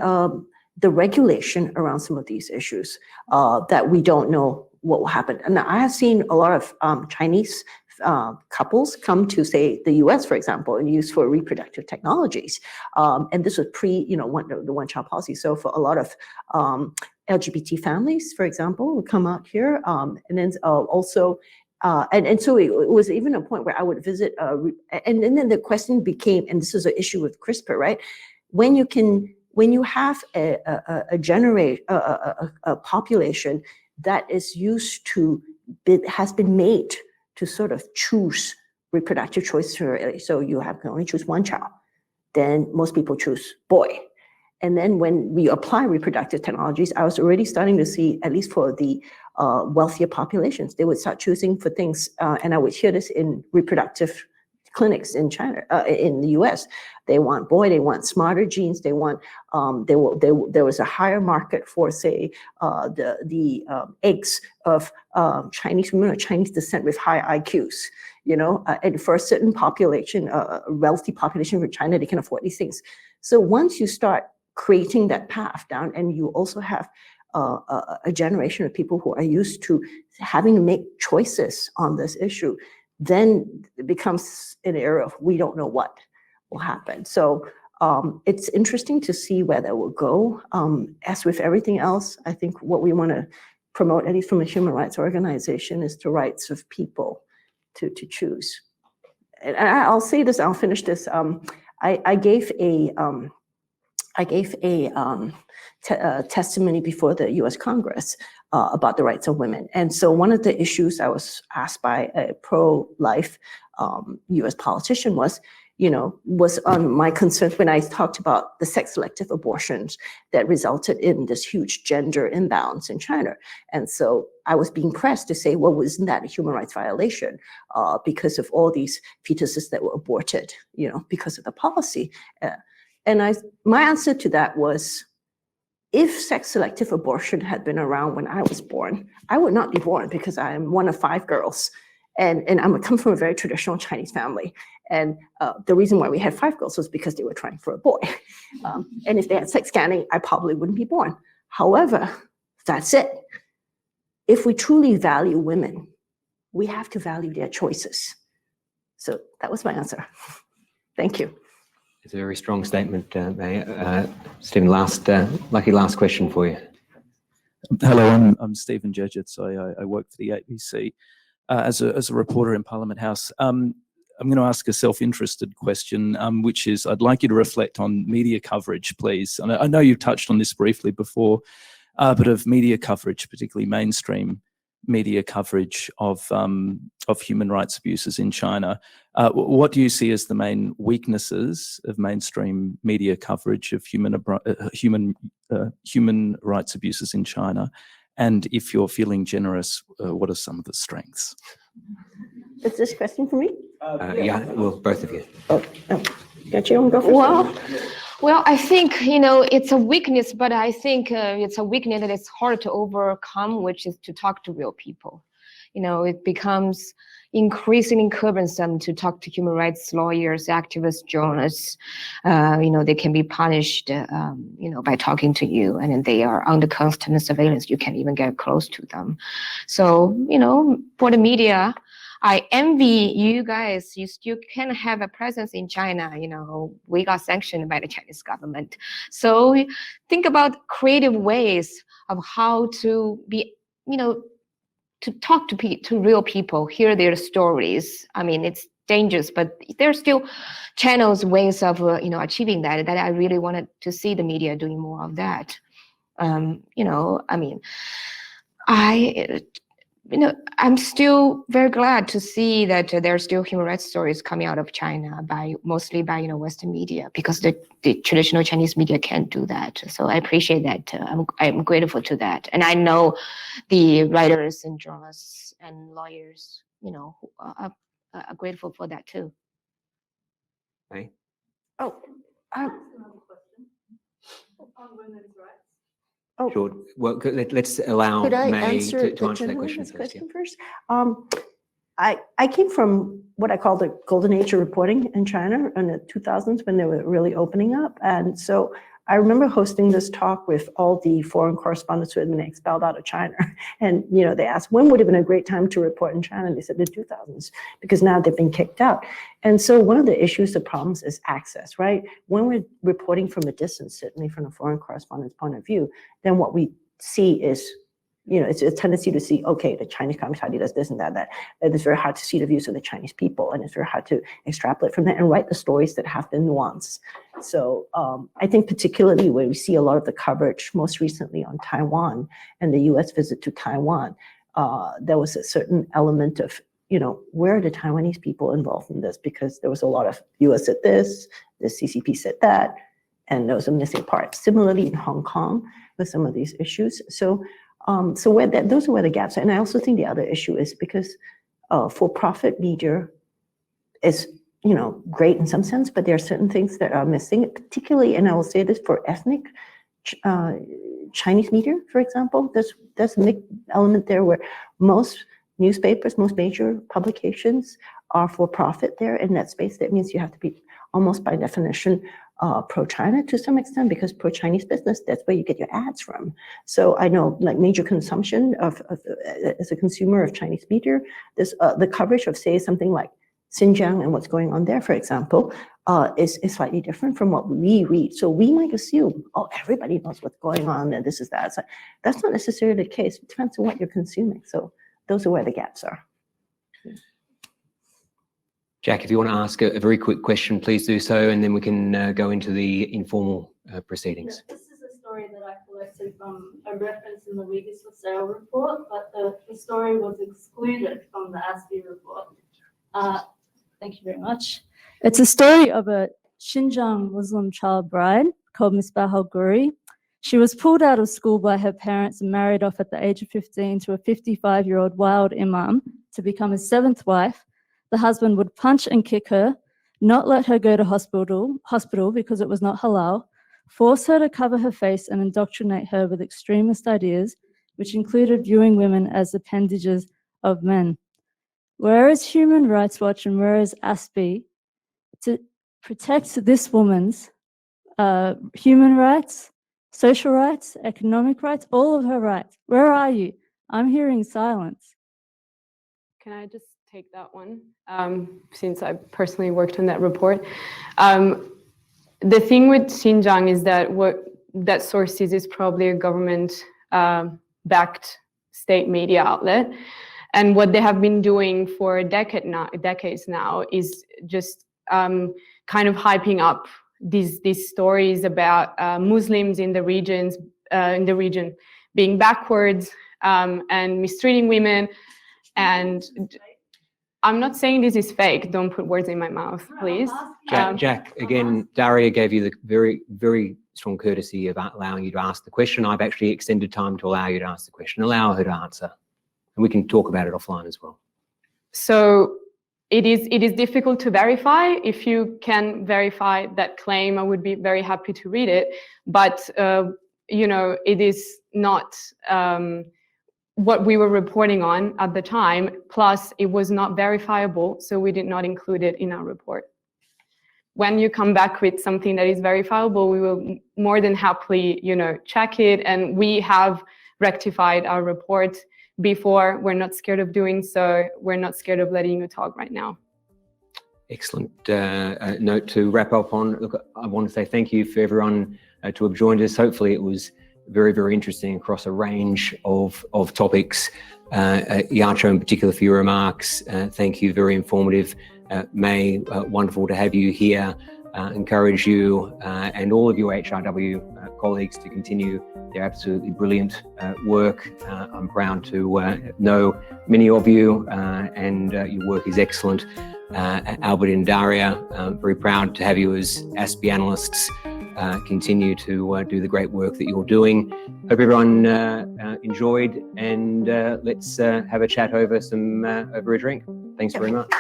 regulation around some of these issues that we don't know what will happen. And I have seen a lot of Chinese couples come to, say, the US, for example, and use for reproductive technologies. And this was pre, the 1 child policy. So for a lot of LGBT families, for example, would come out here. And then also, and so it was even a point where I would visit, and then the question became, and this is an issue with CRISPR, right? When you have a population that is used to, has been made to sort of choose reproductive choice early. So you can only choose 1 child. Then most people choose boy. And then when we apply reproductive technologies, I was already starting to see, at least for the wealthier populations, they would start choosing for things, and I would hear this in reproductive clinics in China, in the US. They want boy, they want smarter genes, they want, there was a higher market for, say, the eggs of Chinese women of Chinese descent with high IQs. And for a certain population, a wealthy population for China, they can afford these things. So once you start creating that path down, and you also have a generation of people who are used to having to make choices on this issue, then it becomes an era of we don't know what will happen. So it's interesting to see where that will go. As with everything else, I think what we want to promote, at least from a human rights organization, is the rights of people to choose. And I'll say this, I'll finish this. I gave a testimony before the US Congress about the rights of women. And so one of the issues I was asked by a pro-life US politician was on my concerns when I talked about the sex-selective abortions that resulted in this huge gender imbalance in China. And so I was being pressed to say, well, wasn't that a human rights violation because of all these fetuses that were aborted, because of the policy? And my answer to that was, if sex-selective abortion had been around when I was born, I would not be born because I am one of 5 girls. And I come from a very traditional Chinese family. And the reason why we had 5 girls was because they were trying for a boy. And if they had sex scanning, I probably wouldn't be born. However, that's it. If we truly value women, we have to value their choices. So that was my answer. Thank you. It's a very strong statement, Mei. Stephen, lucky last question for you. Hello, I'm Stephen Jedgetts. I work for the ABC as a reporter in Parliament House. I'm going to ask a self-interested question, which is, I'd like you to reflect on media coverage, please. And I know you've touched on this briefly before, but of media coverage, particularly mainstream media coverage of human rights abuses in China. What do you see as the main weaknesses of mainstream media coverage of human rights abuses in China? And if you're feeling generous, what are some of the strengths? Is this question for me? Yeah, well, both of you. Got you. Go first. Well, I think, it's a weakness, but I think it's a weakness that it's hard to overcome, which is to talk to real people. It becomes increasingly cumbersome to talk to human rights lawyers, activists, journalists. They can be punished, by talking to you, and then they are under constant surveillance. You can't even get close to them. So, for the media, I envy you guys. You still can have a presence in China. We got sanctioned by the Chinese government. So think about creative ways of how to be, to talk to real people, hear their stories. I mean, it's dangerous, but there's still channels, ways of, achieving that I really wanted to see the media doing more of that. I'm still very glad to see that there are still human rights stories coming out of China mostly by Western media, because the traditional Chinese media can't do that. So I appreciate that. I'm grateful to that, and I know the writers and journalists and lawyers, are grateful for that too. Okay. Oh, Sure. Well, let's allow could I Mei answer to answer that gentleman's question first? first. I came from what I call the golden age of reporting in China in the 2000s, when they were really opening up. And so I remember hosting this talk with all the foreign correspondents who had been expelled out of China. And, they asked, when would have been a great time to report in China? And they said the 2000s, because now they've been kicked out. And so one of the issues, the problems is access, right? When we're reporting from a distance, certainly from a foreign correspondent's point of view, then what we see is, it's a tendency to see, okay, the Chinese Communist Party does this and that. It's very hard to see the views of the Chinese people, and it's very hard to extrapolate from that and write the stories that have the nuance. So I think particularly where we see a lot of the coverage most recently on Taiwan and the US visit to Taiwan, there was a certain element of, where are the Taiwanese people involved in this? Because there was a lot of US said this, the CCP said that, and there was a missing part. Similarly in Hong Kong with some of these issues. So those are where the gaps are. And I also think the other issue is because for-profit media is, great in some sense, but there are certain things that are missing, particularly, and I will say this for ethnic Chinese media, for example. There's a big element there where most newspapers, most major publications are for-profit there in that space. That means you have to be almost by definition pro-China to some extent, because pro-Chinese business, that's where you get your ads from. So I know, like, major consumption of as a consumer of Chinese media, this the coverage of, say, something like Xinjiang and what's going on there, for example, is slightly different from what we read. So we might assume, oh, everybody knows what's going on and this is that. So that's not necessarily the case. It depends on what you're consuming. So those are where the gaps are. Jack, if you want to ask a very quick question, please do so, and then we can go into the informal proceedings. This is a story that I collected from a reference in the Weakest for Sale report, but the story was excluded from the ASPI report. Thank you very much. It's a story of a Xinjiang Muslim child bride called Misbah al-Guri. She was pulled out of school by her parents and married off at the age of 15 to a 55-year-old wild imam to become his seventh wife. The husband would punch and kick her, not let her go to hospital because it was not halal, force her to cover her face and indoctrinate her with extremist ideas, which included viewing women as appendages of men. Whereas Human Rights Watch and whereas ASPI to protect this woman's human rights, social rights, economic rights, all of her rights. Where are you? I'm hearing silence. Can I just take that one, since I personally worked on that report? The thing with Xinjiang is that what that source is probably a government-backed state media outlet. And what they have been doing for decades now is just kind of hyping up these stories about Muslims in the region being backwards and mistreating women. And I'm not saying this is fake. Don't put words in my mouth, please. Jack, again, Daria gave you the very, very strong courtesy of allowing you to ask the question. I've actually extended time to allow you to ask the question. Allow her to answer. And we can talk about it offline as well. So it is difficult to verify. If you can verify that claim, I would be very happy to read it. But you know, it is not what we were reporting on at the time. Plus, it was not verifiable, so we did not include it in our report. When you come back with something that is verifiable, we will more than happily, you know, check it. And we have rectified our report before. We're not scared of doing so. We're not scared of letting you talk right now. Excellent note to wrap up on. Look, I want to say thank you for everyone to have joined us. Hopefully it was very, very interesting across a range of topics. Yaqiu in particular for your remarks. Thank you, very informative. Mei, wonderful to have you here. Encourage you and all of your HRW colleagues to continue their absolutely brilliant work. I'm proud to know many of you and your work is excellent. Albert and Daria, very proud to have you as ASPI analysts. Continue to do the great work that you're doing. Hope everyone enjoyed, and let's have a chat over a drink. Thanks very much.